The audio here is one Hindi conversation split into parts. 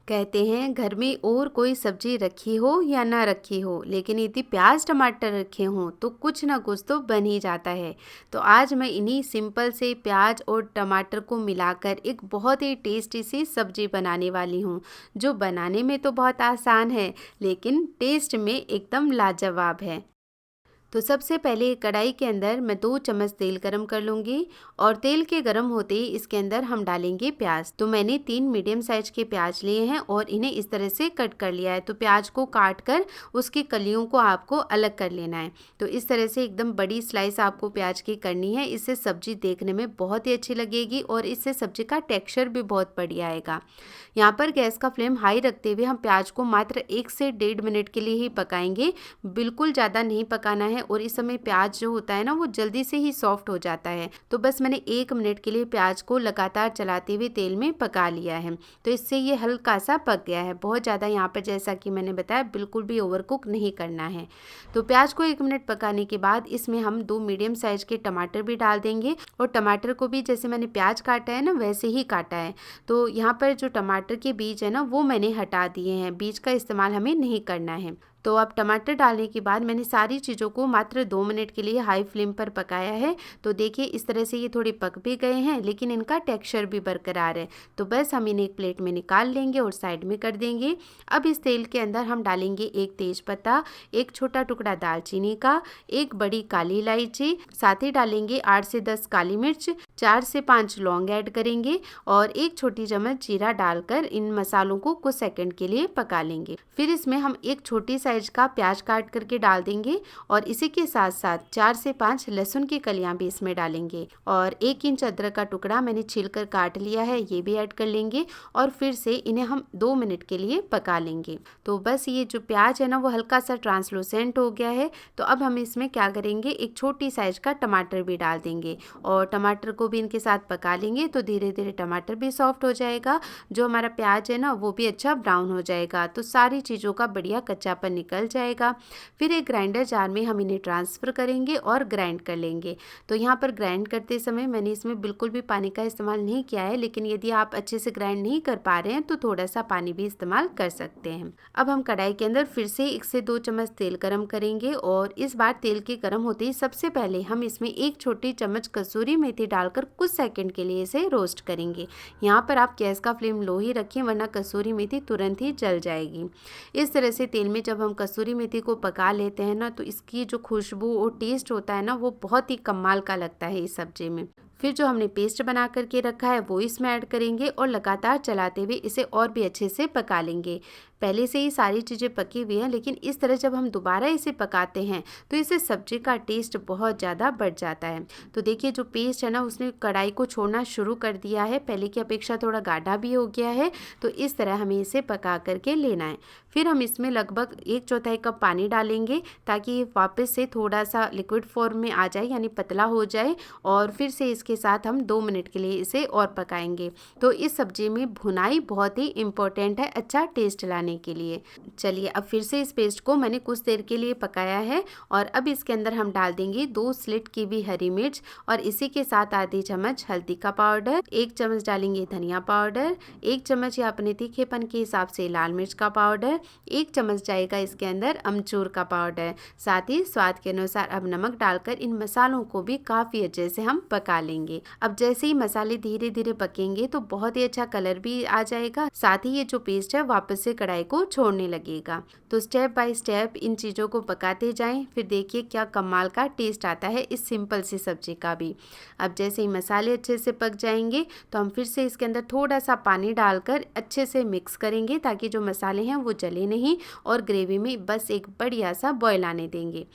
कहते हैं घर में और कोई सब्जी रखी हो या ना रखी हो, लेकिन यदि प्याज टमाटर रखे हों तो कुछ ना कुछ तो बन ही जाता है। तो आज मैं इन्हीं सिंपल से प्याज और टमाटर को मिलाकर एक बहुत ही टेस्टी सी सब्जी बनाने वाली हूँ, जो बनाने में तो बहुत आसान है लेकिन टेस्ट में एकदम लाजवाब है। तो सबसे पहले कढ़ाई के अंदर मैं 2 चम्मच तेल गरम कर लूँगी और तेल के गरम होते ही इसके अंदर हम डालेंगे प्याज। तो मैंने 3 मीडियम साइज के प्याज लिए हैं और इन्हें इस तरह से कट कर लिया है। तो प्याज को काट कर उसकी कलियों को आपको अलग कर लेना है। तो इस तरह से एकदम बड़ी स्लाइस आपको प्याज की करनी है। इससे सब्जी देखने में बहुत ही अच्छी लगेगी और इससे सब्जी का टेक्स्चर भी बहुत बढ़िया आएगा। यहाँ पर गैस का फ्लेम हाई रखते हुए हम प्याज को मात्र 1 से 1.5 मिनट के लिए ही पकाएंगे, बिल्कुल ज़्यादा नहीं पकाना है। और इस समय प्याज जो होता है ना, वो जल्दी से ही सॉफ्ट हो जाता है। तो बस मैंने 1 मिनट के लिए प्याज को लगातार चलाते हुए तेल में पका लिया है। तो इससे ये हल्का सा पक गया है। बहुत ज़्यादा यहाँ पर जैसा कि मैंने बताया बिल्कुल भी ओवर कुक नहीं करना है। तो प्याज को 1 मिनट पकाने के बाद इसमें हम 2 मीडियम साइज के टमाटर भी डाल देंगे और टमाटर को भी जैसे मैंने प्याज काटा है ना, वैसे ही काटा है। तो यहाँ पर जो टमाटर के बीज है ना, वो मैंने हटा दिए हैं। बीज का इस्तेमाल हमें नहीं करना है। तो अब टमाटर डालने के बाद मैंने सारी चीज़ों को मात्र 2 मिनट के लिए हाई फ्लेम पर पकाया है। तो देखिए इस तरह से ये थोड़े पक भी गए हैं, लेकिन इनका टेक्सचर भी बरकरार है। तो बस हम इन्हें एक प्लेट में निकाल लेंगे और साइड में कर देंगे। अब इस तेल के अंदर हम डालेंगे 1 तेज़पत्ता, 1 छोटा टुकड़ा दालचीनी का, 1 बड़ी काली इलायची, साथ ही डालेंगे 8 से 10 काली मिर्च, 4 से 5 लौंग ऐड करेंगे और 1 छोटी चम्मच जीरा डालकर इन मसालों को कुछ सेकंड के लिए पका लेंगे। फिर इसमें हम 1 छोटी साइज का प्याज काट करके डाल देंगे और इसी के साथ साथ 4 से 5 लहसुन की कलियां भी इसमें डालेंगे और 1 इंच अदरक का टुकड़ा मैंने छीलकर काट लिया है, ये भी ऐड कर लेंगे और फिर से इन्हें हम 2 मिनट के लिए पका लेंगे। तो बस ये जो प्याज है ना, वो हल्का सा ट्रांसलूसेंट हो गया है। तो अब हम इसमें क्या करेंगे, एक छोटी साइज का टमाटर भी डाल देंगे और टमाटर को भी इनके साथ पका लेंगे। तो धीरे धीरे टमाटर भी सॉफ्ट हो जाएगा, जो हमारा प्याज है ना, वो भी अच्छा ब्राउन हो जाएगा। तो सारी चीज़ों का बढ़िया कच्चापन निकल जाएगा। फिर एक ग्राइंडर जार में हम इन्हें ट्रांसफ़र करेंगे और ग्राइंड कर लेंगे। तो यहाँ पर ग्राइंड करते समय मैंने इसमें बिल्कुल भी पानी का इस्तेमाल नहीं किया है, लेकिन यदि आप अच्छे से ग्राइंड नहीं कर पा रहे हैं तो थोड़ा सा पानी भी इस्तेमाल कर सकते हैं। अब हम कढ़ाई के अंदर फिर से 1 से 2 चम्मच तेल गरम करेंगे और इस बार तेल के गरम होते ही सबसे पहले हम इसमें 1 छोटी चम्मच कसूरी मेथी डालकर कुछ सेकंड के लिए इसे रोस्ट करेंगे। यहाँ पर आप गैस का फ्लेम लो ही रखें, वरना कसूरी मेथी तुरंत ही जल जाएगी। इस तरह से तेल में जब हम कसूरी मेथी को पका लेते हैं ना, तो इसकी जो खुशबू और टेस्ट होता है ना, वो बहुत ही कमाल का लगता है इस सब्जी में। फिर जो हमने पेस्ट बना करके रखा है वो इसमें ऐड करेंगे और लगातार चलाते हुए इसे और भी अच्छे से पका लेंगे। पहले से ही सारी चीज़ें पकी हुई हैं, लेकिन इस तरह जब हम दोबारा इसे पकाते हैं तो इससे सब्जी का टेस्ट बहुत ज़्यादा बढ़ जाता है। तो देखिए जो पेस्ट है ना, उसने कढ़ाई को छोड़ना शुरू कर दिया है, पहले की अपेक्षा थोड़ा गाढ़ा भी हो गया है। तो इस तरह हमें इसे पका करके लेना है। फिर हम इसमें लगभग 1/4 कप पानी डालेंगे ताकि ये वापस से थोड़ा सा लिक्विड फॉर्म में आ जाए, यानी पतला हो जाए। और फिर से इसके साथ हम 2 मिनट के लिए इसे और पकाएंगे। तो इस सब्जी में भुनाई बहुत ही इम्पोर्टेंट है अच्छा टेस्ट लाने के लिए। चलिए अब फिर से इस पेस्ट को मैंने कुछ देर के लिए पकाया है और अब इसके अंदर हम डाल देंगे 2 स्लिट की हुई हरी मिर्च और इसी के साथ आधी चम्मच हल्दी का पाउडर, 1 चम्मच डालेंगे धनिया पाउडर, 1 चम्मच या अपने तीखेपन के हिसाब से लाल मिर्च का पाउडर, 1 चम्मच जाएगा इसके अंदर अमचूर का पाउडर, साथ ही स्वाद के अनुसार अब नमक डालकर इन मसालों को भी काफ़ी अच्छे से हम पका लेंगे। अब जैसे ही मसाले धीरे धीरे पकेंगे तो बहुत ही अच्छा कलर भी आ जाएगा, साथ ही ये जो पेस्ट है वापस से कढ़ाई को छोड़ने लगेगा। तो स्टेप बाय स्टेप इन चीज़ों को पकाते जाएं, फिर देखिए क्या कमाल का टेस्ट आता है इस सिंपल सी सब्जी का भी। अब जैसे ही मसाले अच्छे से पक जाएंगे तो हम फिर से इसके अंदर थोड़ा सा पानी डालकर अच्छे से मिक्स करेंगे ताकि जो मसाले हैं वो जले नहीं और ग्रेवी में बस एक बढ़िया सा बॉयल आने देंगे।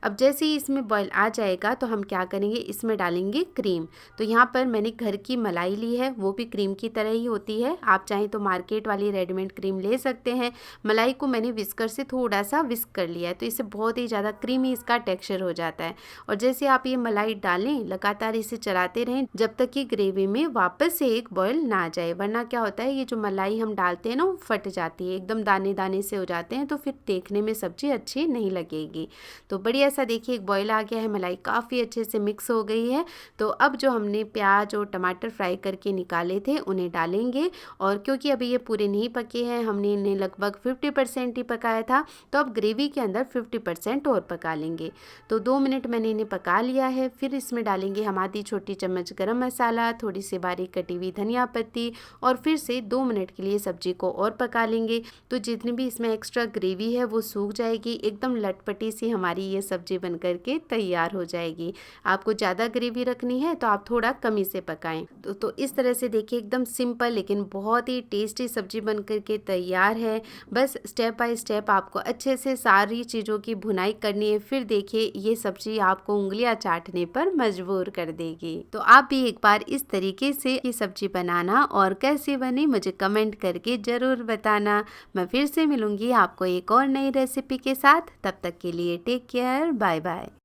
अब जैसे ही इसमें बॉयल आ जाएगा तो हम क्या करेंगे, इसमें डालेंगे क्रीम। तो यहाँ पर मैंने घर की मलाई ली है, वो भी क्रीम की तरह ही होती है। आप चाहें तो मार्केट वाली रेडीमेड क्रीम ले सकते हैं। मलाई को मैंने विस्कर से थोड़ा सा विस्क कर लिया है, तो इससे बहुत ही ज़्यादा क्रीमी इसका टेक्सचर हो जाता है। और जैसे आप ये मलाई डालें, लगातार इसे चलाते रहें जब तक कि ग्रेवी में वापस से एक बॉयल ना आ जाए, वरना क्या होता है ये जो मलाई हम डालते हैं ना, वो फट जाती है, एकदम दाने दाने से हो जाते हैं, तो फिर देखने में सब्जी अच्छी नहीं लगेगी। तो बढ़िया ऐसा देखिए एक बॉईल आ गया है, मलाई काफ़ी अच्छे से मिक्स हो गई है। तो अब जो हमने प्याज और टमाटर फ्राई करके निकाले थे उन्हें डालेंगे, और क्योंकि अभी ये पूरे नहीं पके हैं, हमने इन्हें लगभग 50% ही पकाया था, तो अब ग्रेवी के अंदर 50% और पका लेंगे। तो 2 मिनट मैंने इन्हें पका लिया है। फिर इसमें डालेंगे हम आधी छोटी चम्मच गरम मसाला, थोड़ी सी बारीक कटी हुई धनिया पत्ती, और फिर से 2 मिनट के लिए सब्जी को और पका लेंगे। तो जितनी भी इसमें एक्स्ट्रा ग्रेवी है वो सूख जाएगी, एकदम लटपटी सी हमारी ये सब्जी बन करके तैयार हो जाएगी। आपको ज़्यादा ग्रेवी रखनी है तो आप थोड़ा कम ही से पकाएं। तो इस तरह से देखिए एकदम सिंपल लेकिन बहुत ही टेस्टी सब्जी बन करके तैयार है। बस स्टेप बाय स्टेप आपको अच्छे से सारी चीज़ों की भुनाई करनी है, फिर देखिए ये सब्जी आपको उंगलियां चाटने पर मजबूर कर देगी। तो आप भी एक बार इस तरीके से ये सब्जी बनाना और कैसी बनी मुझे कमेंट करके ज़रूर बताना। मैं फिर से मिलूंगी आपको एक और नई रेसिपी के साथ, तब तक के लिए टेक केयर, बाय बाय।